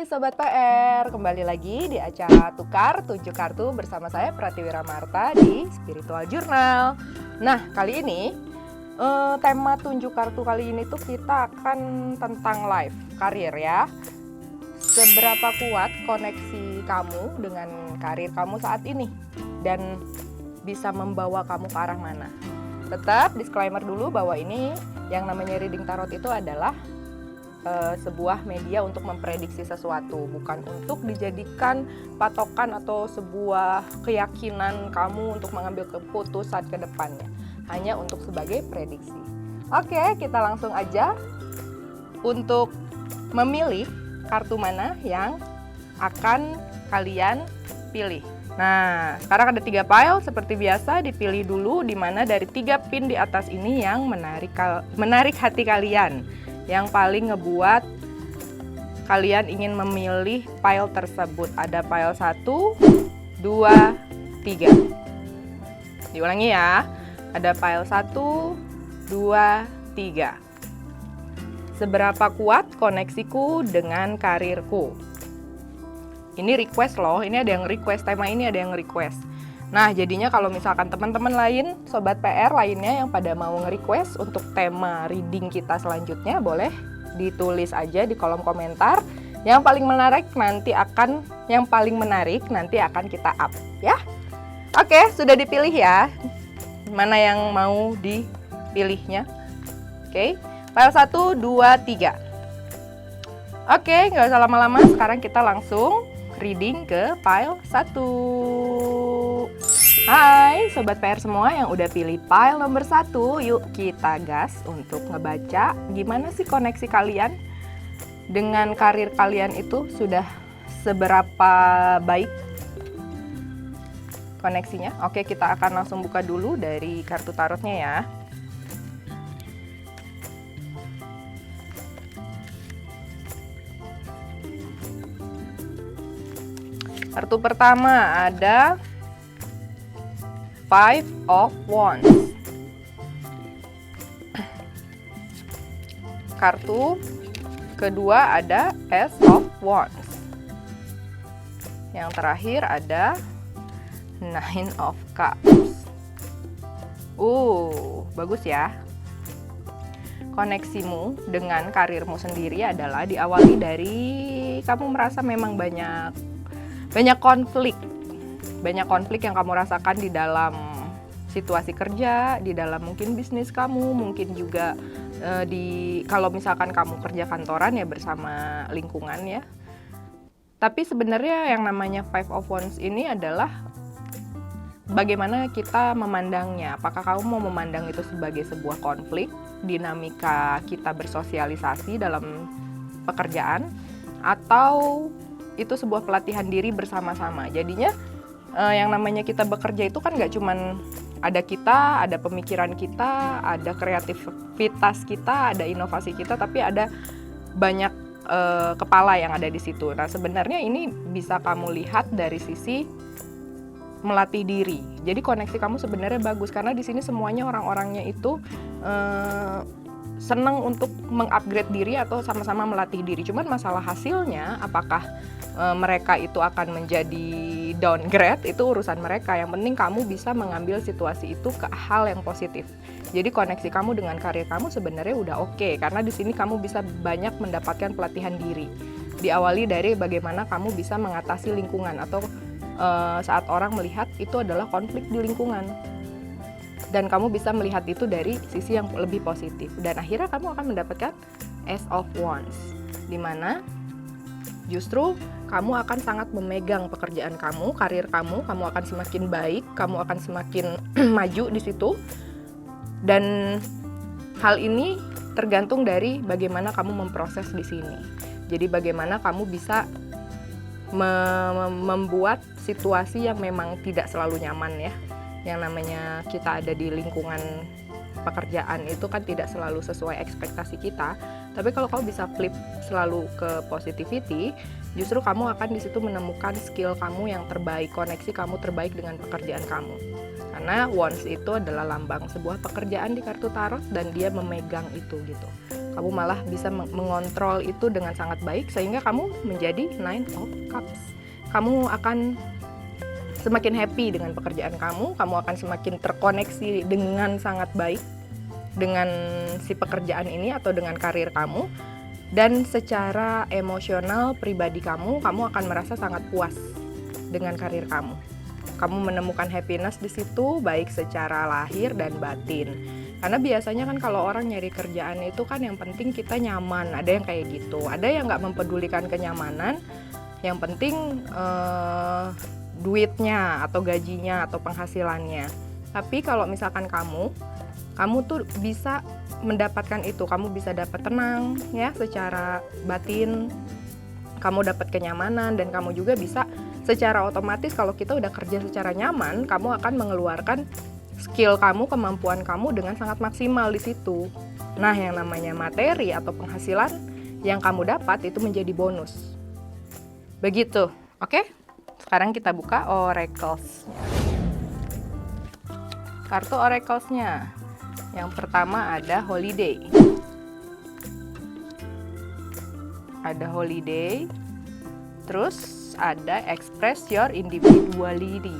Sobat PR, kembali lagi di acara Tukar 7 Kartu bersama saya Pratiwira Marta di Spiritual Journal. Nah, kali ini tema tunjuk kartu kali ini tuh kita akan tentang life, karir ya. Seberapa kuat koneksi kamu dengan karir kamu saat ini dan bisa membawa kamu ke arah mana. Tetap disclaimer dulu bahwa ini yang namanya reading tarot itu adalah sebuah media untuk memprediksi sesuatu, bukan untuk dijadikan patokan atau sebuah keyakinan kamu untuk mengambil keputusan ke depannya, hanya untuk sebagai prediksi. Oke, kita langsung aja untuk memilih kartu mana yang akan kalian pilih. Nah, sekarang ada 3 pile seperti biasa, dipilih dulu di mana dari 3 pin di atas ini yang menarik hati kalian, yang paling ngebuat kalian ingin memilih pile tersebut. Ada pile 1, 2, 3. Diulangi ya. Ada pile 1, 2, 3. Seberapa kuat koneksiku dengan karirku? Ini request loh, ini ada yang request, tema ini ada yang request. Nah, jadinya kalau misalkan teman-teman lain, Sobat PR lainnya yang pada mau nge-request untuk tema reading kita selanjutnya, boleh ditulis aja di kolom komentar. Yang paling menarik nanti akan kita up ya. Oke, sudah dipilih ya. Mana yang mau dipilihnya? Oke, file 1, 2, 3. Oke, nggak usah lama-lama, sekarang kita langsung reading ke pile 1. Hai Sobat PR semua yang udah pilih pile nomor 1, yuk kita gas untuk ngebaca gimana sih koneksi kalian dengan karir kalian itu, sudah seberapa baik koneksinya. Oke, kita akan langsung buka dulu dari kartu tarotnya ya. Kartu pertama ada 5 of Wands. Kartu kedua ada Ace of Wands. Yang terakhir ada 9 of Cups. Bagus ya. Koneksimu dengan karirmu sendiri adalah diawali dari kamu merasa memang banyak konflik. Banyak konflik yang kamu rasakan di dalam situasi kerja, di dalam mungkin bisnis kamu, mungkin juga kalau misalkan kamu kerja kantoran ya bersama lingkungan ya. Tapi sebenarnya yang namanya 5 of Wands ini adalah bagaimana kita memandangnya. Apakah kamu mau memandang itu sebagai sebuah konflik, dinamika kita bersosialisasi dalam pekerjaan, atau itu sebuah pelatihan diri bersama-sama. Jadinya yang namanya kita bekerja itu kan nggak cuman ada kita, ada pemikiran kita, ada kreativitas kita, ada inovasi kita, tapi ada banyak kepala yang ada di situ. Nah, sebenarnya ini bisa kamu lihat dari sisi melatih diri. Jadi koneksi kamu sebenarnya bagus karena di sini semuanya orang-orangnya itu senang untuk mengupgrade diri atau sama-sama melatih diri. Cuman masalah hasilnya, apakah mereka itu akan menjadi downgrade, itu urusan mereka. Yang penting kamu bisa mengambil situasi itu ke hal yang positif. Jadi koneksi kamu dengan karir kamu sebenarnya udah oke, karena di sini kamu bisa banyak mendapatkan pelatihan diri. Diawali dari bagaimana kamu bisa mengatasi lingkungan atau saat orang melihat itu adalah konflik di lingkungan. Dan kamu bisa melihat itu dari sisi yang lebih positif. Dan akhirnya kamu akan mendapatkan Ace of Wands, di mana justru kamu akan sangat memegang pekerjaan kamu, karir kamu akan semakin baik, kamu akan semakin maju di situ. Dan hal ini tergantung dari bagaimana kamu memproses di sini. Jadi bagaimana kamu bisa membuat situasi yang memang tidak selalu nyaman ya. Yang namanya kita ada di lingkungan pekerjaan itu kan tidak selalu sesuai ekspektasi kita. Tapi kalau kamu bisa flip selalu ke positivity, justru kamu akan di situ menemukan skill kamu yang terbaik, koneksi kamu terbaik dengan pekerjaan kamu. Karena Wands itu adalah lambang sebuah pekerjaan di kartu tarot dan dia memegang itu gitu. Kamu malah bisa mengontrol itu dengan sangat baik sehingga kamu menjadi Nine of Cups. Kamu akan semakin happy dengan pekerjaan kamu akan semakin terkoneksi dengan sangat baik dengan si pekerjaan ini atau dengan karir kamu. Dan secara emosional pribadi kamu akan merasa sangat puas dengan karir kamu. Kamu menemukan happiness di situ, baik secara lahir dan batin. Karena biasanya kan kalau orang nyari kerjaan itu kan yang penting kita nyaman, ada yang kayak gitu. Ada yang nggak mempedulikan kenyamanan, yang penting duitnya atau gajinya atau penghasilannya. Tapi kalau misalkan kamu tuh bisa mendapatkan itu, kamu bisa dapat tenang ya secara batin, kamu dapat kenyamanan, dan kamu juga bisa secara otomatis kalau kita udah kerja secara nyaman, kamu akan mengeluarkan skill kamu, kemampuan kamu dengan sangat maksimal di situ. Nah, yang namanya materi atau penghasilan yang kamu dapat itu menjadi bonus. Begitu, oke? Sekarang kita buka oracles-nya. Kartu oracles-nya. Yang pertama ada holiday. Ada holiday. Terus ada express your individuality.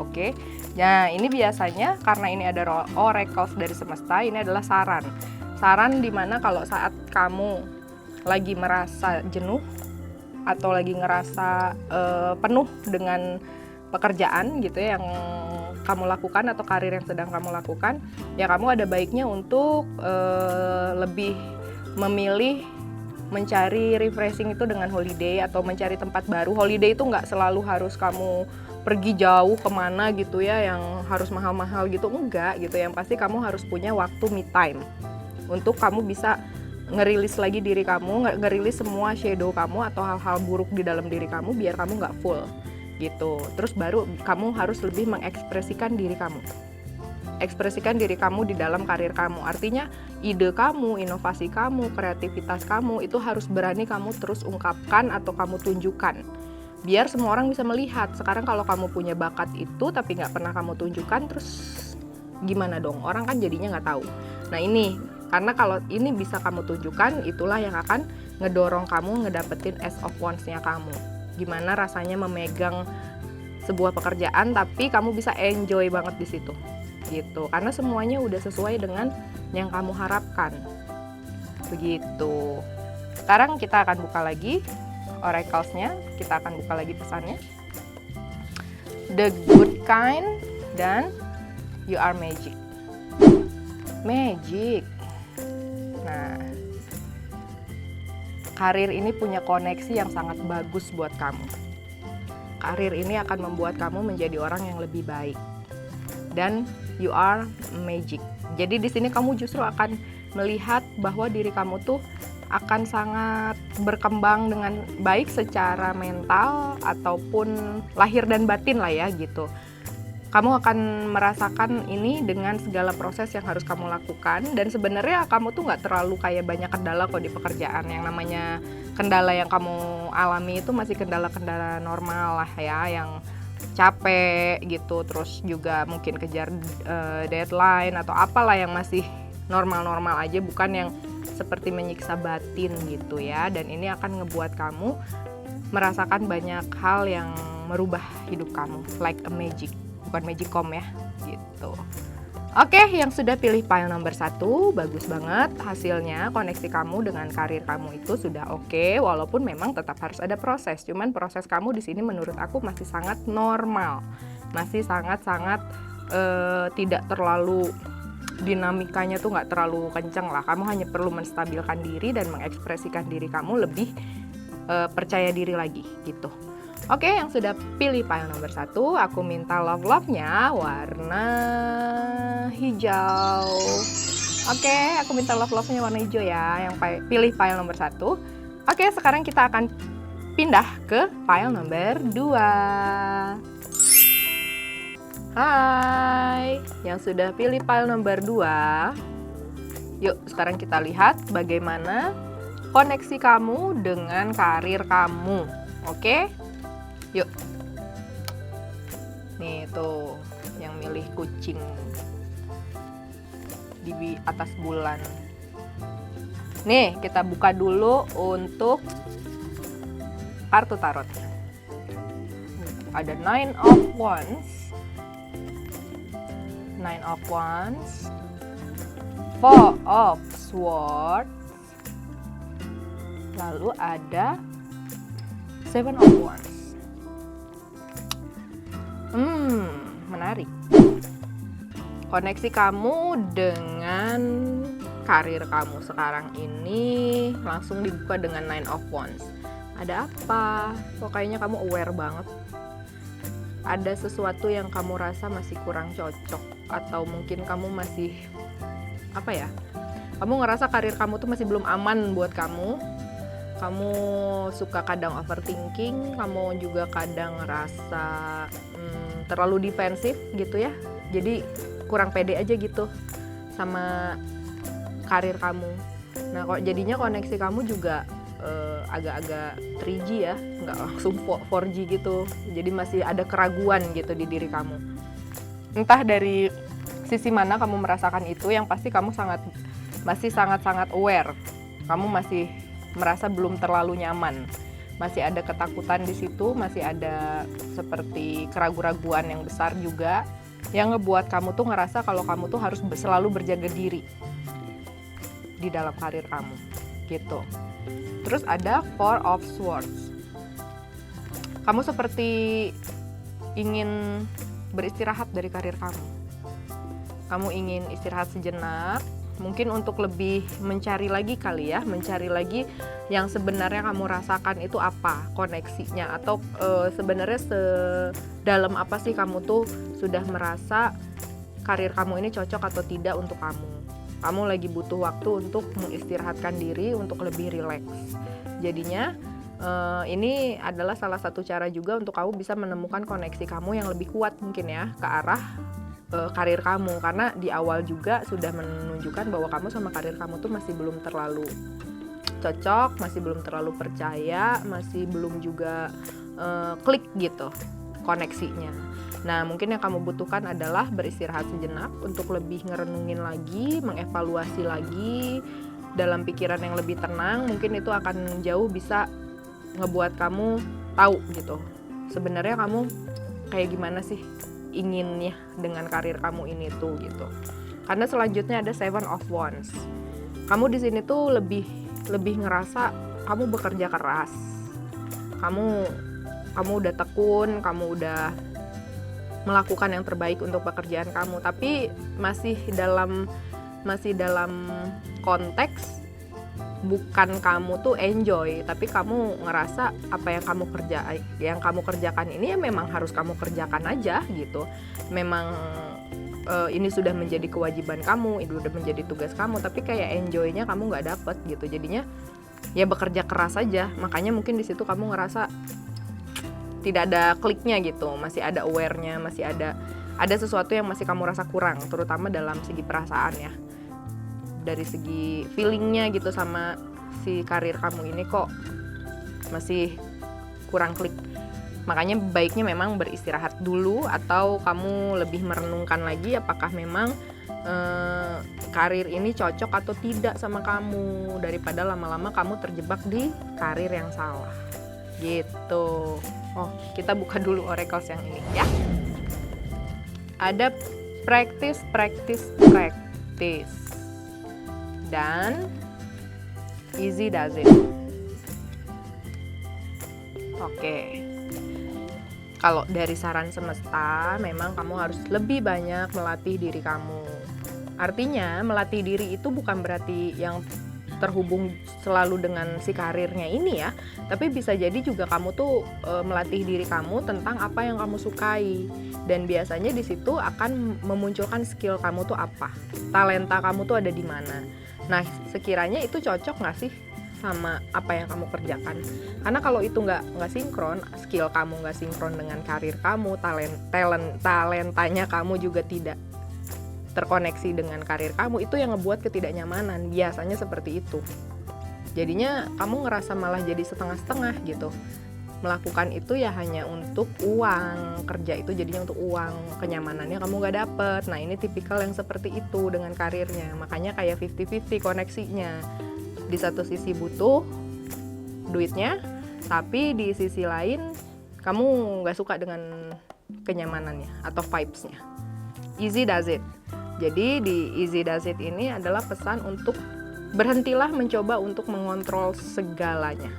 Oke. Nah, ini biasanya karena ini ada oracles dari semesta, ini adalah saran. Saran dimana kalau saat kamu lagi merasa jenuh atau lagi ngerasa penuh dengan pekerjaan gitu ya, yang kamu lakukan atau karir yang sedang kamu lakukan, ya kamu ada baiknya untuk lebih memilih mencari refreshing itu dengan holiday atau mencari tempat baru. Holiday itu nggak selalu harus kamu pergi jauh kemana gitu ya, yang harus mahal-mahal gitu, enggak gitu. Yang pasti kamu harus punya waktu me time untuk kamu bisa ngerilis lagi diri kamu, ngerilis semua shadow kamu atau hal-hal buruk di dalam diri kamu biar kamu nggak full gitu. Terus baru kamu harus lebih mengekspresikan diri kamu. Ekspresikan diri kamu di dalam karir kamu. Artinya ide kamu, inovasi kamu, kreativitas kamu itu harus berani kamu terus ungkapkan atau kamu tunjukkan. Biar semua orang bisa melihat. Sekarang kalau kamu punya bakat itu tapi nggak pernah kamu tunjukkan, terus gimana dong? Orang kan jadinya nggak tahu. Nah ini, karena kalau ini bisa kamu tunjukkan, itulah yang akan ngedorong kamu ngedapetin Ace of Wands-nya kamu. Gimana rasanya memegang sebuah pekerjaan tapi kamu bisa enjoy banget di situ. Gitu, karena semuanya udah sesuai dengan yang kamu harapkan. Begitu. Sekarang kita akan buka lagi oracles-nya, kita akan buka lagi pesannya. The good kind dan you are magic. Magic. Nah, karir ini punya koneksi yang sangat bagus buat kamu. Karir ini akan membuat kamu menjadi orang yang lebih baik. Dan you are magic. Jadi di sini kamu justru akan melihat bahwa diri kamu tuh akan sangat berkembang dengan baik secara mental ataupun lahir dan batin lah ya gitu. Kamu akan merasakan ini dengan segala proses yang harus kamu lakukan, dan sebenarnya kamu tuh nggak terlalu kayak banyak kendala kok di pekerjaan. Yang namanya kendala yang kamu alami itu masih kendala-kendala normal lah ya, yang capek gitu, terus juga mungkin kejar deadline atau apalah yang masih normal-normal aja, bukan yang seperti menyiksa batin gitu ya. Dan ini akan ngebuat kamu merasakan banyak hal yang merubah hidup kamu, like a magic, bukan magicom ya gitu. Oke, yang sudah pilih pile nomor 1, bagus banget hasilnya. Koneksi kamu dengan karir kamu itu sudah oke, walaupun memang tetap harus ada proses. Cuman proses kamu di sini menurut aku masih sangat normal, masih sangat-sangat tidak terlalu, dinamikanya tuh nggak terlalu kenceng lah. Kamu hanya perlu menstabilkan diri dan mengekspresikan diri kamu lebih percaya diri lagi gitu. Oke, yang sudah pilih pile nomor 1, aku minta love-nya warna hijau. Oke, aku minta love-nya warna hijau ya, yang pilih pile nomor 1. Oke, sekarang kita akan pindah ke pile nomor 2. Hai, yang sudah pilih pile nomor 2. Yuk, sekarang kita lihat bagaimana koneksi kamu dengan karir kamu. Oke? Yuk. Nih tuh, yang milih kucing. di atas bulan. Nih, kita buka dulu untuk kartu tarot. Ada Nine of Wands, Nine of Wands, Four of Swords, lalu ada Seven of Wands. Menarik. Koneksi kamu dengan karir kamu sekarang ini langsung dibuka dengan Nine of Wands. Ada apa? Kok kayaknya kamu aware banget. Ada sesuatu yang kamu rasa masih kurang cocok, atau mungkin kamu masih kamu ngerasa karir kamu tuh masih belum aman buat kamu. Kamu suka kadang overthinking, kamu juga kadang ngerasa terlalu defensif gitu ya. Jadi kurang pede aja gitu sama karir kamu. Nah, kok jadinya koneksi kamu juga agak-agak 3G ya, nggak langsung 4G gitu. Jadi masih ada keraguan gitu di diri kamu. Entah dari sisi mana kamu merasakan itu, yang pasti kamu masih sangat-sangat aware. Kamu masih merasa belum terlalu nyaman. Masih ada ketakutan di situ, masih ada seperti keraguan-raguan yang besar juga yang ngebuat kamu tuh ngerasa kalau kamu tuh harus selalu berjaga diri di dalam karir kamu gitu. Terus ada Four of Swords. Kamu seperti ingin beristirahat dari karir kamu. Kamu ingin istirahat sejenak, mungkin untuk lebih mencari lagi kali ya, mencari lagi yang sebenarnya kamu rasakan itu apa koneksinya, atau sebenarnya sedalam apa sih kamu tuh sudah merasa karir kamu ini cocok atau tidak untuk kamu. Kamu lagi butuh waktu untuk mengistirahatkan diri, untuk lebih rileks. Jadinya ini adalah salah satu cara juga untuk kamu bisa menemukan koneksi kamu yang lebih kuat mungkin ya ke arah karir kamu, karena di awal juga sudah menunjukkan bahwa kamu sama karir kamu tuh masih belum terlalu cocok, masih belum terlalu percaya, masih belum juga klik gitu koneksinya. Nah, mungkin yang kamu butuhkan adalah beristirahat sejenak untuk lebih ngerenungin lagi, mengevaluasi lagi dalam pikiran yang lebih tenang. Mungkin itu akan jauh bisa ngebuat kamu tahu gitu sebenarnya kamu kayak gimana sih inginnya dengan karir kamu ini tuh gitu. Karena selanjutnya ada Seven of Wands. Kamu di sini tuh lebih ngerasa kamu bekerja keras. Kamu udah tekun, kamu udah melakukan yang terbaik untuk pekerjaan kamu, tapi masih dalam konteks bukan kamu tuh enjoy, tapi kamu ngerasa apa yang kamu kerjakan ini ya memang harus kamu kerjakan aja gitu. Memang ini sudah menjadi kewajiban kamu, itu udah menjadi tugas kamu, tapi kayak enjoy-nya kamu nggak dapet gitu. Jadinya ya bekerja keras aja. Makanya mungkin di situ kamu ngerasa tidak ada kliknya gitu, masih ada aware-nya, masih ada sesuatu yang masih kamu rasa kurang, terutama dalam segi perasaan ya. Dari segi feelingnya gitu sama si karir kamu ini kok masih kurang klik. Makanya baiknya memang beristirahat dulu, atau kamu lebih merenungkan lagi apakah memang karir ini cocok atau tidak sama kamu, daripada lama-lama kamu terjebak di karir yang salah gitu. Oh, kita buka dulu oracles yang ini ya. Ada practice dan easy does it. Oke. Kalau dari saran semesta, memang kamu harus lebih banyak melatih diri kamu. Artinya, melatih diri itu bukan berarti yang terhubung selalu dengan si karirnya ini ya, tapi bisa jadi juga kamu tuh melatih diri kamu tentang apa yang kamu sukai, dan biasanya di situ akan memunculkan skill kamu tuh apa, talenta kamu tuh ada di mana. Nah, sekiranya itu cocok nggak sih sama apa yang kamu kerjakan? Karena kalau itu nggak sinkron, skill kamu nggak sinkron dengan karir kamu, talentanya kamu juga tidak terkoneksi dengan karir kamu, itu yang ngebuat ketidaknyamanan, biasanya seperti itu. Jadinya kamu ngerasa malah jadi setengah-setengah gitu. melakukan itu ya hanya untuk uang, kerja itu jadinya untuk uang, kenyamanannya kamu nggak dapet. Nah ini tipikal yang seperti itu dengan karirnya, makanya kayak 50-50 koneksinya. Di satu sisi butuh duitnya, tapi di sisi lain kamu nggak suka dengan kenyamanannya atau vibes-nya. Easy does it. Jadi di easy does it ini adalah pesan untuk berhentilah mencoba untuk mengontrol segalanya.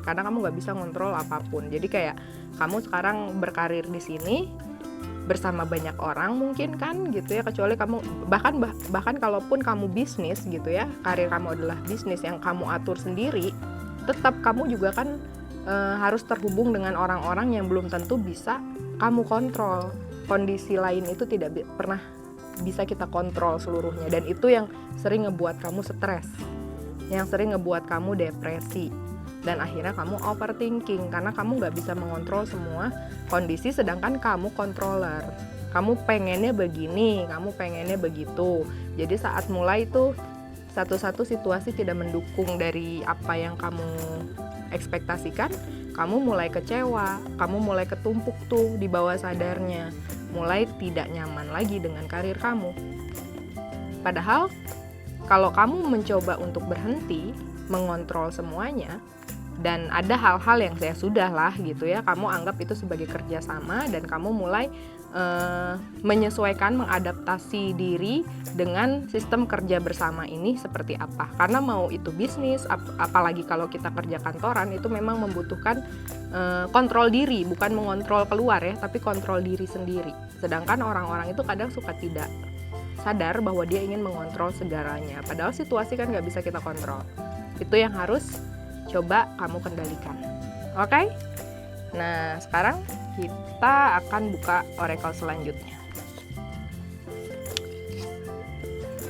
Karena kamu nggak bisa ngontrol apapun. Jadi kayak kamu sekarang berkarir di sini bersama banyak orang mungkin kan gitu ya, kecuali kamu bahkan kalaupun kamu bisnis gitu ya, karir kamu adalah bisnis yang kamu atur sendiri, tetap kamu juga kan harus terhubung dengan orang-orang yang belum tentu bisa kamu kontrol. Kondisi lain itu tidak pernah bisa kita kontrol seluruhnya, dan itu yang sering ngebuat kamu stres, yang sering ngebuat kamu depresi, dan akhirnya kamu overthinking karena kamu nggak bisa mengontrol semua kondisi, sedangkan kamu controller. Kamu pengennya begini, kamu pengennya begitu. Jadi saat mulai itu satu-satu situasi tidak mendukung dari apa yang kamu ekspektasikan, kamu mulai kecewa, kamu mulai ketumpuk tuh di bawah sadarnya, mulai tidak nyaman lagi dengan karir kamu. Padahal kalau kamu mencoba untuk berhenti mengontrol semuanya, dan ada hal-hal yang saya sudah lah gitu ya, kamu anggap itu sebagai kerjasama dan kamu mulai menyesuaikan, mengadaptasi diri dengan sistem kerja bersama ini seperti apa. Karena mau itu bisnis, apalagi kalau kita kerja kantoran, itu memang membutuhkan kontrol diri, bukan mengontrol keluar ya, tapi kontrol diri sendiri. Sedangkan orang-orang itu kadang suka tidak sadar bahwa dia ingin mengontrol segalanya, padahal situasi kan nggak bisa kita kontrol. Itu yang harus coba kamu kendalikan. Oke? Nah, sekarang kita akan buka oracle selanjutnya.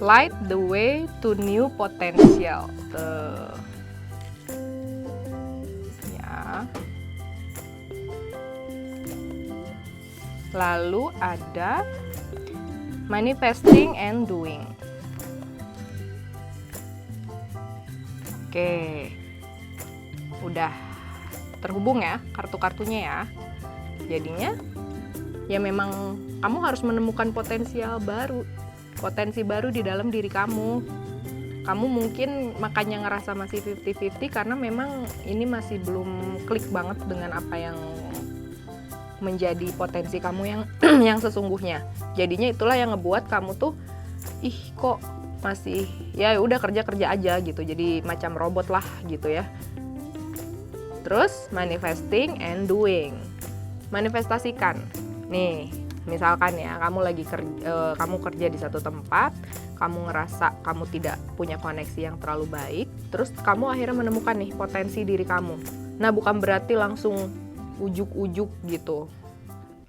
Light the way to new potential. Ya. Lalu ada manifesting and doing. Oke. Udah terhubung ya kartu-kartunya ya. Jadinya ya memang kamu harus menemukan potensi baru di dalam diri kamu. Kamu mungkin makanya ngerasa masih 50-50 karena memang ini masih belum klik banget dengan apa yang menjadi potensi kamu yang yang sesungguhnya. Jadinya itulah yang ngebuat kamu tuh kok masih ya udah kerja aja gitu. Jadi macam robot lah gitu ya. Terus manifesting and doing. Manifestasikan. Nih, misalkan ya kamu kerja di satu tempat, kamu ngerasa kamu tidak punya koneksi yang terlalu baik, terus kamu akhirnya menemukan nih potensi diri kamu. Nah, bukan berarti langsung ujuk-ujuk gitu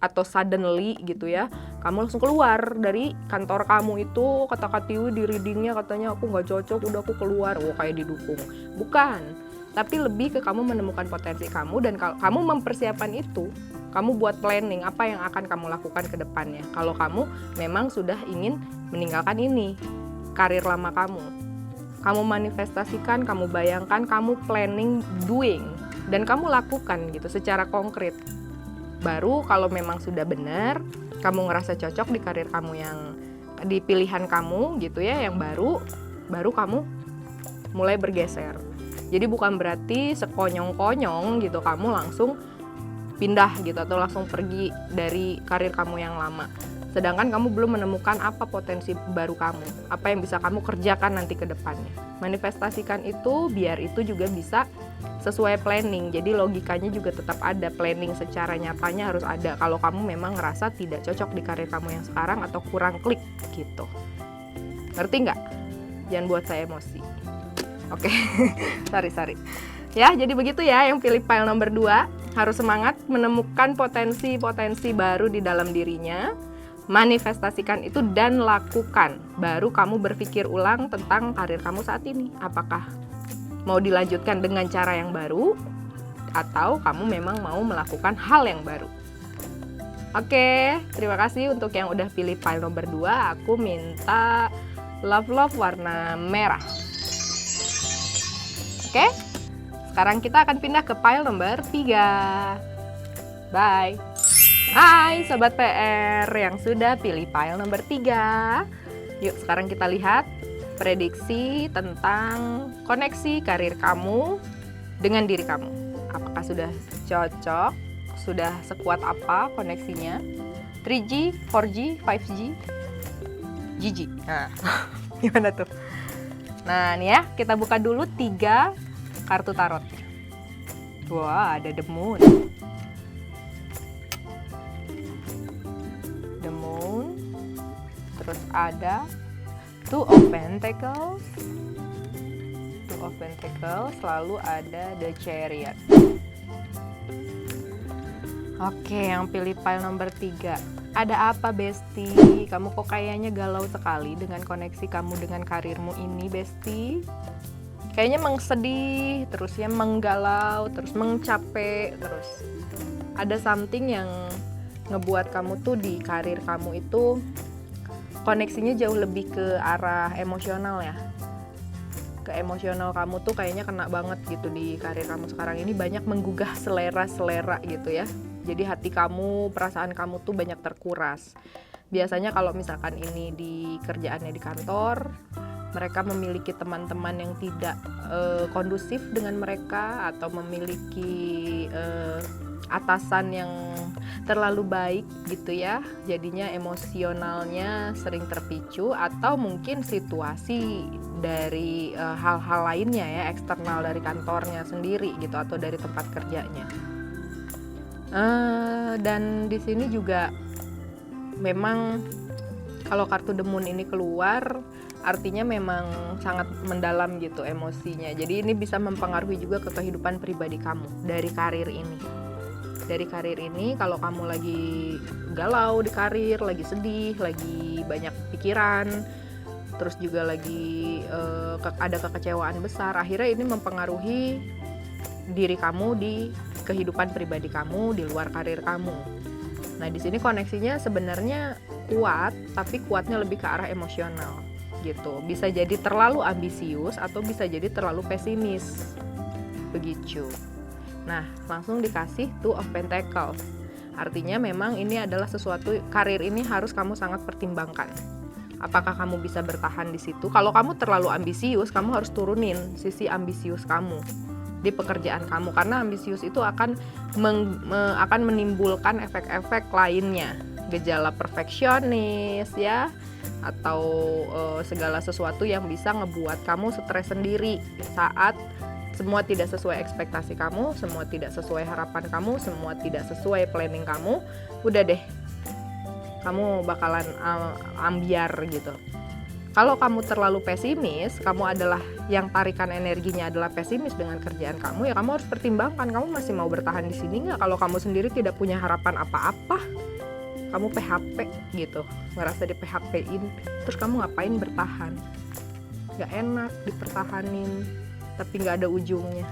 atau suddenly gitu ya, kamu langsung keluar dari kantor kamu itu, kata-katiwi di readingnya katanya aku nggak cocok, udah aku keluar, kayak didukung. Bukan. Tapi lebih ke kamu menemukan potensi kamu, dan kalau kamu mempersiapkan itu, kamu buat planning apa yang akan kamu lakukan ke depannya. Kalau kamu memang sudah ingin meninggalkan ini, karir lama kamu. Kamu manifestasikan, kamu bayangkan, kamu planning, doing, dan kamu lakukan gitu secara konkret. Baru kalau memang sudah benar, kamu ngerasa cocok di karir kamu yang di pilihan kamu gitu ya, yang baru kamu mulai bergeser. Jadi bukan berarti sekonyong-konyong gitu kamu langsung pindah gitu atau langsung pergi dari karir kamu yang lama. Sedangkan kamu belum menemukan apa potensi baru kamu, apa yang bisa kamu kerjakan nanti ke depannya. Manifestasikan itu biar itu juga bisa sesuai planning. Jadi logikanya juga tetap ada, planning secara nyatanya harus ada. Kalau kamu memang ngerasa tidak cocok di karir kamu yang sekarang atau kurang klik gitu. Ngerti nggak? Jangan buat saya emosi. Oke, sorry. Ya, jadi begitu ya yang pilih file nomor 2. Harus semangat menemukan potensi-potensi baru di dalam dirinya. Manifestasikan itu dan lakukan. Baru kamu berpikir ulang tentang karir kamu saat ini. Apakah mau dilanjutkan dengan cara yang baru atau kamu memang mau melakukan hal yang baru. Oke, terima kasih untuk yang udah pilih file nomor 2. Aku minta love warna merah. Oke, sekarang kita akan pindah ke pile nomor 3. Bye. Hai Sobat PR yang sudah pilih pile nomor 3. Yuk sekarang kita lihat prediksi tentang koneksi karir kamu dengan diri kamu. Apakah sudah cocok? Sudah sekuat apa koneksinya? 3G, 4G, 5G, GG. Nah, gimana tuh? Nah, nih ya, kita buka dulu 3 kartu tarot. Wah, ada The Moon. The Moon. Terus ada Two of Pentacles. Two of Pentacles, lalu ada The Chariot. Oke, yang pilih pile nomor 3. Ada apa, Besti? Kamu kok kayaknya galau sekali dengan koneksi kamu dengan karirmu ini, Besti? Kayaknya sedih, terus ya menggalau, terus capek, terus ada something yang ngebuat kamu tuh di karir kamu itu koneksinya jauh lebih ke arah emosional ya. Ke emosional kamu tuh kayaknya kena banget gitu di karir kamu sekarang ini, banyak menggugah selera gitu ya. Jadi hati kamu, perasaan kamu tuh banyak terkuras. Biasanya kalau misalkan ini di kerjaannya di kantor, mereka memiliki teman-teman yang tidak kondusif dengan mereka, atau memiliki atasan yang terlalu baik gitu ya. Jadinya emosionalnya sering terpicu, atau mungkin situasi dari hal-hal lainnya ya, eksternal dari kantornya sendiri gitu, atau dari tempat kerjanya. Dan di sini juga memang kalau kartu The Moon ini keluar, artinya memang sangat mendalam gitu emosinya. Jadi ini bisa mempengaruhi juga ke kehidupan pribadi kamu dari karir ini. Dari karir ini, kalau kamu lagi galau di karir, lagi sedih, lagi banyak pikiran, terus juga lagi ada kekecewaan besar, akhirnya ini mempengaruhi diri kamu di kehidupan pribadi kamu di luar karir kamu. Nah, di sini koneksinya sebenarnya kuat, tapi kuatnya lebih ke arah emosional gitu. Bisa jadi terlalu ambisius atau bisa jadi terlalu pesimis. Begitu. Nah, langsung dikasih Two of Pentacles. Artinya memang ini adalah sesuatu, karir ini harus kamu sangat pertimbangkan. Apakah kamu bisa bertahan di situ? Kalau kamu terlalu ambisius, kamu harus turunin sisi ambisius kamu di pekerjaan kamu, karena ambisius itu akan menimbulkan efek-efek lainnya, gejala perfeksionis ya, atau segala sesuatu yang bisa ngebuat kamu stres sendiri saat semua tidak sesuai ekspektasi kamu, semua tidak sesuai harapan kamu, semua tidak sesuai planning kamu. Udah deh, kamu bakalan ambiar gitu. Kalau kamu terlalu pesimis, kamu adalah yang tarikan energinya adalah pesimis dengan kerjaan kamu, ya kamu harus pertimbangkan, kamu masih mau bertahan di sini nggak? Kalau kamu sendiri tidak punya harapan apa-apa, kamu PHP gitu, ngerasa di PHP-in, terus kamu ngapain bertahan? Nggak enak dipertahanin, tapi nggak ada ujungnya,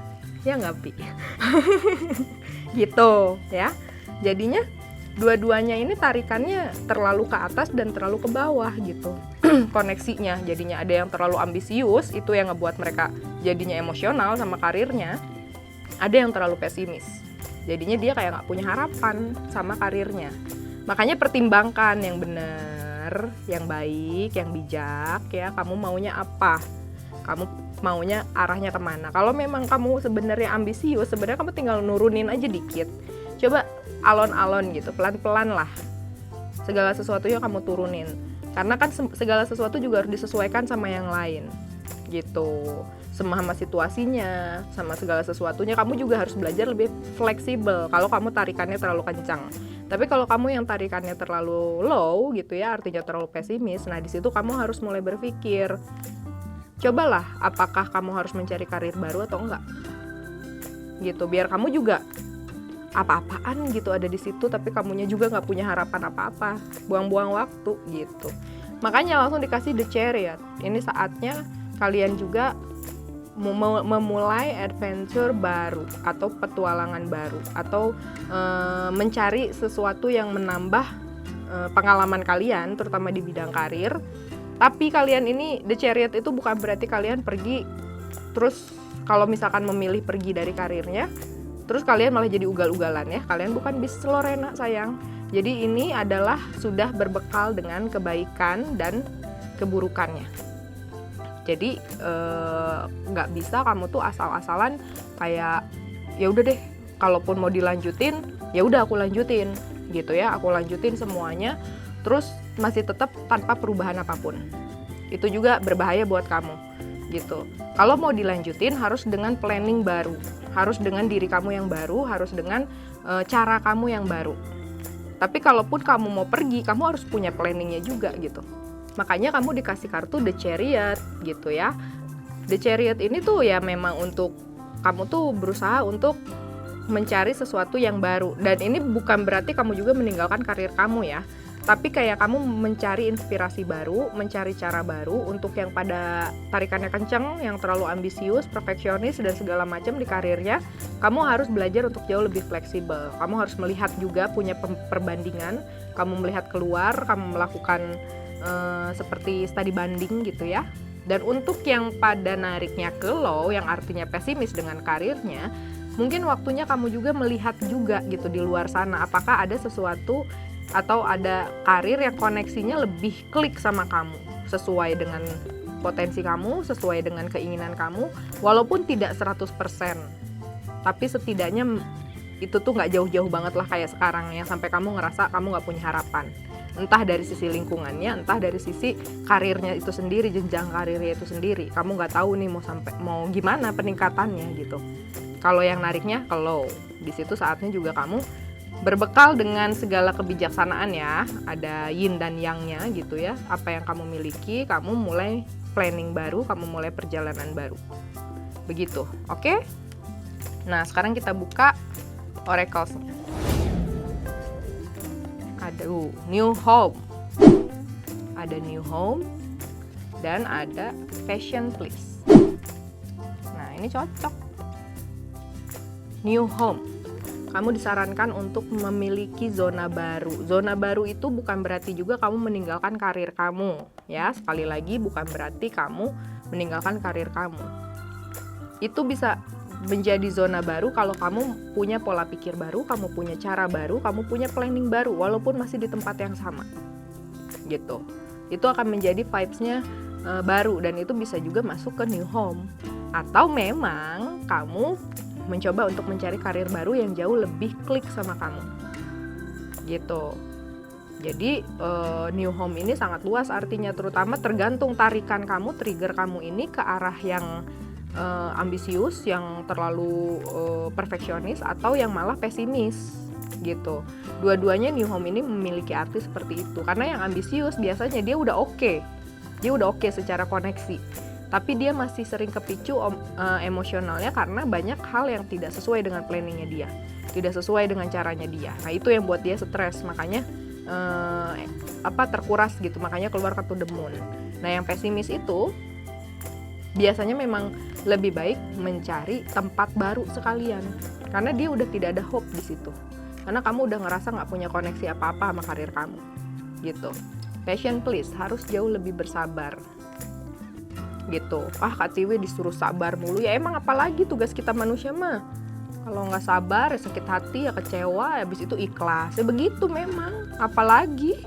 ya nggak, Pi? Gitu ya. Jadinya dua-duanya ini tarikannya terlalu ke atas dan terlalu ke bawah gitu. Koneksinya jadinya ada yang terlalu ambisius, itu yang ngebuat mereka jadinya emosional sama karirnya. Ada yang terlalu pesimis, jadinya dia kayak nggak punya harapan sama karirnya. Makanya pertimbangkan yang benar, yang baik, yang bijak ya. Kamu maunya apa? Kamu maunya arahnya kemana? Kalau memang kamu sebenarnya ambisius, sebenarnya kamu tinggal nurunin aja dikit. Coba alon-alon gitu, pelan-pelan lah. Segala sesuatunya kamu turunin. Karena kan segala sesuatu juga harus disesuaikan sama yang lain gitu. Sama situasinya, sama segala sesuatunya, kamu juga harus belajar lebih fleksibel kalau kamu tarikannya terlalu kencang. Tapi kalau kamu yang tarikannya terlalu low gitu ya, artinya terlalu pesimis, nah di situ kamu harus mulai berpikir, cobalah apakah kamu harus mencari karir baru atau enggak gitu, biar kamu juga apa-apaan gitu ada di situ, tapi kamunya juga nggak punya harapan apa-apa, buang-buang waktu gitu. Makanya langsung dikasih The Chariot. Ini saatnya kalian juga memulai adventure baru atau petualangan baru, atau mencari sesuatu yang menambah pengalaman kalian, terutama di bidang karir. Tapi kalian ini The Chariot itu bukan berarti kalian pergi terus kalau misalkan memilih pergi dari karirnya, terus kalian malah jadi ugal-ugalan ya, kalian bukan bis Lorena sayang. Jadi ini adalah sudah berbekal dengan kebaikan dan keburukannya. Jadi nggak bisa kamu tuh asal-asalan kayak ya udah deh, kalaupun mau dilanjutin ya udah aku lanjutin gitu ya, aku lanjutin semuanya terus masih tetap tanpa perubahan apapun. Itu juga berbahaya buat kamu gitu. Kalau mau dilanjutin harus dengan planning baru, harus dengan diri kamu yang baru, harus dengan cara kamu yang baru. Tapi kalaupun kamu mau pergi, kamu harus punya planningnya juga gitu. Makanya kamu dikasih kartu The Chariot gitu ya. The Chariot ini tuh ya memang untuk kamu tuh berusaha untuk mencari sesuatu yang baru. Dan ini bukan berarti kamu juga meninggalkan karir kamu ya, tapi kayak kamu mencari inspirasi baru, mencari cara baru untuk yang pada tarikannya kenceng, yang terlalu ambisius, perfeksionis dan segala macam di karirnya. Kamu harus belajar untuk jauh lebih fleksibel. Kamu harus melihat juga, punya perbandingan, kamu melihat keluar, kamu melakukan seperti studi banding gitu ya. Dan untuk yang pada nariknya ke low, yang artinya pesimis dengan karirnya, mungkin waktunya kamu juga melihat juga gitu di luar sana, apakah ada sesuatu atau ada karir yang koneksinya lebih klik sama kamu, sesuai dengan potensi kamu, sesuai dengan keinginan kamu, walaupun tidak 100%, tapi setidaknya itu tuh nggak jauh-jauh banget lah kayak sekarang ya, sampai kamu ngerasa kamu nggak punya harapan, entah dari sisi lingkungannya, entah dari sisi karirnya itu sendiri, jenjang karirnya itu sendiri, kamu nggak tahu nih mau gimana peningkatannya gitu. Kalau yang nariknya kalau di situ saatnya juga kamu berbekal dengan segala kebijaksanaan ya, ada yin dan yang-nya gitu ya. Apa yang kamu miliki, kamu mulai planning baru, kamu mulai perjalanan baru. Begitu, oke? Nah, sekarang kita buka oracles-nya. Ada new home. Ada new home dan ada passion please. Nah, ini cocok. New home. Kamu disarankan untuk memiliki zona baru. Zona baru itu bukan berarti juga kamu meninggalkan karir kamu, ya. Sekali lagi bukan berarti kamu meninggalkan karir kamu. Itu bisa menjadi zona baru kalau kamu punya pola pikir baru, kamu punya cara baru, kamu punya planning baru walaupun masih di tempat yang sama. Gitu. Itu akan menjadi vibes-nya baru dan itu bisa juga masuk ke new home. Atau memang kamu mencoba untuk mencari karir baru yang jauh lebih klik sama kamu gitu. Jadi new home ini sangat luas artinya, terutama tergantung tarikan kamu, trigger kamu ini ke arah yang ambisius, yang terlalu perfeksionis, atau yang malah pesimis gitu. Dua-duanya new home ini memiliki arti seperti itu, karena yang ambisius biasanya dia udah oke secara koneksi, tapi dia masih sering kepicu emosionalnya karena banyak hal yang tidak sesuai dengan planningnya dia, tidak sesuai dengan caranya dia. Nah itu yang buat dia stres, makanya terkuras gitu, makanya keluar kartu the moon. Nah yang pesimis itu biasanya memang lebih baik mencari tempat baru sekalian, karena dia udah tidak ada hope di situ, karena kamu udah ngerasa nggak punya koneksi apa-apa sama karir kamu gitu. Passion please, harus jauh lebih bersabar gitu. Kak Tiwi disuruh sabar mulu, ya emang apalagi tugas kita manusia mah, kalau nggak sabar ya sakit hati, ya kecewa, habis itu ikhlas, ya begitu memang, apalagi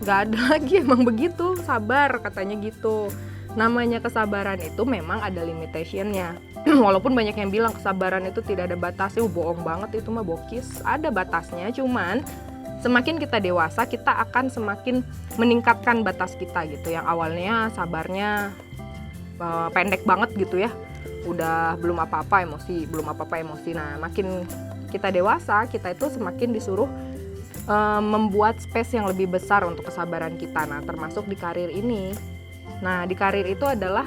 nggak ada lagi, emang begitu, sabar katanya gitu. Namanya kesabaran itu memang ada limitationnya. Walaupun banyak yang bilang kesabaran itu tidak ada batasnya, bohong banget, itu mah bokis, ada batasnya. Cuman semakin kita dewasa, kita akan semakin meningkatkan batas kita gitu. Yang awalnya sabarnya pendek banget gitu ya, udah belum apa-apa emosi. Nah makin kita dewasa, kita itu semakin disuruh membuat space yang lebih besar untuk kesabaran kita. Nah termasuk di karir ini. Nah di karir itu adalah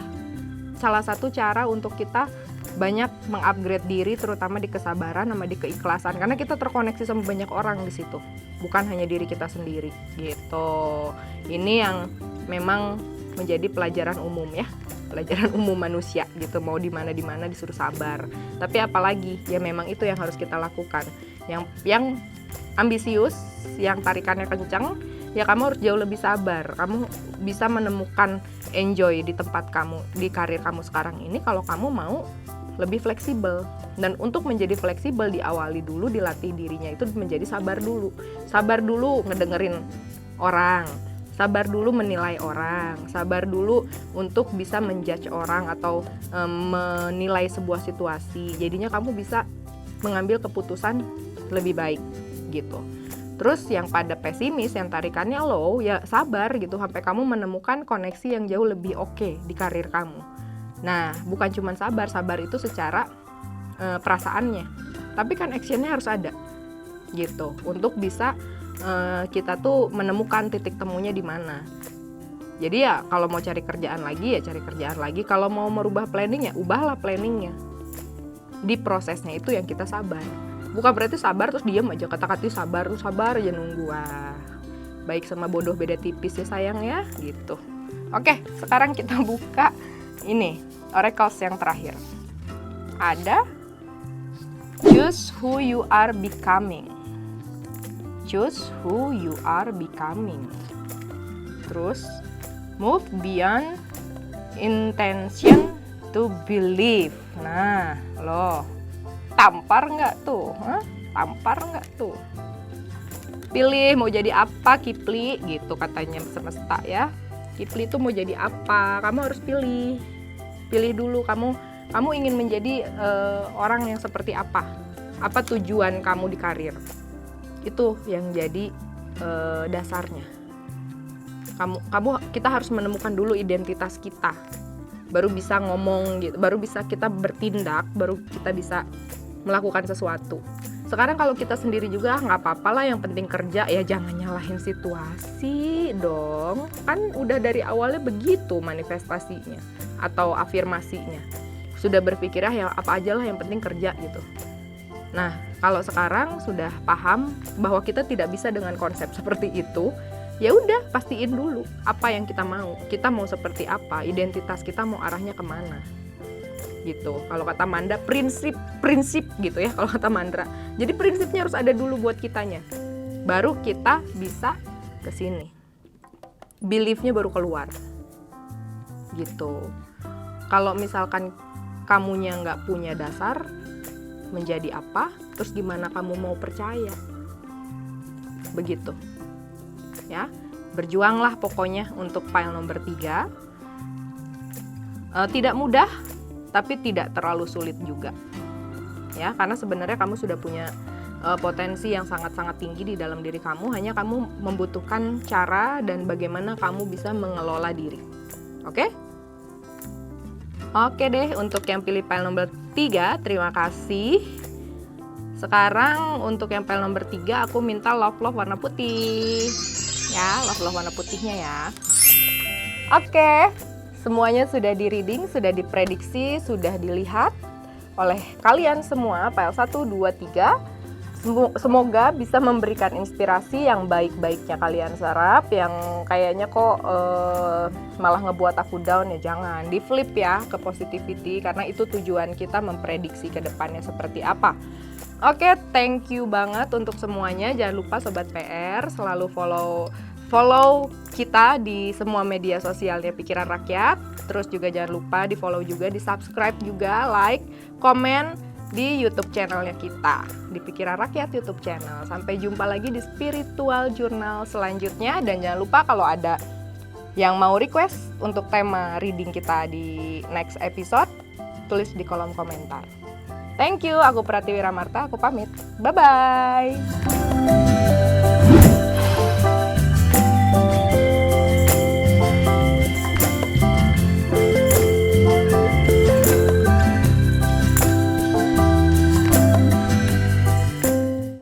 salah satu cara untuk kita banyak mengupgrade diri, terutama di kesabaran sama di keikhlasan, karena kita terkoneksi sama banyak orang di situ, bukan hanya diri kita sendiri gitu. Ini yang memang menjadi pelajaran umum ya, pelajaran umum manusia gitu, mau di mana disuruh sabar. Tapi apalagi ya memang itu yang harus kita lakukan. Yang ambisius, yang tarikannya kencang, ya kamu harus jauh lebih sabar. Kamu bisa menemukan enjoy di tempat kamu, di karir kamu sekarang ini kalau kamu mau lebih fleksibel. Dan untuk menjadi fleksibel diawali dulu, dilatih dirinya itu menjadi sabar dulu. Sabar dulu ngedengerin orang, sabar dulu menilai orang, sabar dulu untuk bisa menjudge orang atau menilai sebuah situasi. Jadinya kamu bisa mengambil keputusan lebih baik gitu. Terus yang pada pesimis, yang tarikannya low, ya sabar gitu sampai kamu menemukan koneksi yang jauh lebih oke di karir kamu. Nah, bukan cuma sabar itu secara perasaannya, tapi kan actionnya harus ada gitu untuk bisa kita tuh menemukan titik temunya di mana. Jadi ya kalau mau cari kerjaan lagi ya cari kerjaan lagi, kalau mau merubah planning ya ubahlah planningnya. Di prosesnya itu yang kita sabar. Bukan berarti sabar terus diam aja, kata-kata sabar aja nunggu. Wah, baik sama bodoh beda tipis ya sayang ya gitu. Oke, sekarang kita buka ini oracles yang terakhir. Ada choose who you are becoming. Choose who you are becoming. Terus move beyond intention to believe. Nah, loh, tampar nggak tuh? Tampar nggak tuh? Pilih mau jadi apa Kipli gitu katanya semesta ya. Kipli itu mau jadi apa? Kamu harus pilih. Pilih dulu kamu ingin menjadi orang yang seperti apa? Apa tujuan kamu di karir? Itu yang jadi dasarnya. Kita harus menemukan dulu identitas kita. Baru bisa ngomong gitu, baru bisa kita bertindak, baru kita bisa melakukan sesuatu. Sekarang kalau kita sendiri juga nggak apa-apa lah, yang penting kerja, ya jangan nyalahin situasi dong. Kan udah dari awalnya begitu manifestasinya atau afirmasinya. Sudah berpikir ya apa aja lah yang penting kerja gitu. Nah, kalau sekarang sudah paham bahwa kita tidak bisa dengan konsep seperti itu, ya udah pastiin dulu apa yang kita mau. Kita mau seperti apa, identitas kita mau arahnya kemana gitu. Kalau kata Manda, prinsip gitu ya kalau kata Mandra. Jadi prinsipnya harus ada dulu buat kitanya, baru kita bisa ke sini. Belief-nya baru keluar gitu. Kalau misalkan kamunya nggak punya dasar menjadi apa, terus gimana kamu mau percaya? Begitu ya, berjuanglah pokoknya untuk file nomor 3. Tidak mudah, tapi tidak terlalu sulit juga ya, karena sebenarnya kamu sudah punya potensi yang sangat-sangat tinggi di dalam diri kamu, hanya kamu membutuhkan cara dan bagaimana kamu bisa mengelola diri. Oke? Oke deh, untuk yang pilih file nomor 3, terima kasih. Sekarang untuk yang file nomor 3, aku minta love warna putih ya, love warna putihnya ya. Oke, semuanya sudah di reading, sudah diprediksi, sudah dilihat oleh kalian semua, file 1, 2, 3. Semoga bisa memberikan inspirasi yang baik-baiknya kalian serap, yang kayaknya kok malah ngebuat aku down ya jangan, di flip ya ke positivity, karena itu tujuan kita memprediksi ke depannya seperti apa. Oke, thank you banget untuk semuanya. Jangan lupa Sobat PR selalu follow kita di semua media sosialnya Pikiran Rakyat. Terus juga jangan lupa di follow juga, di subscribe juga, like, komen di YouTube channelnya kita, di Pikiran Rakyat YouTube channel. Sampai jumpa lagi di Spiritual Journal selanjutnya. Dan jangan lupa kalau ada yang mau request untuk tema reading kita di next episode, tulis di kolom komentar. Thank you, aku Pratiwi Ramarta, aku pamit. Bye-bye.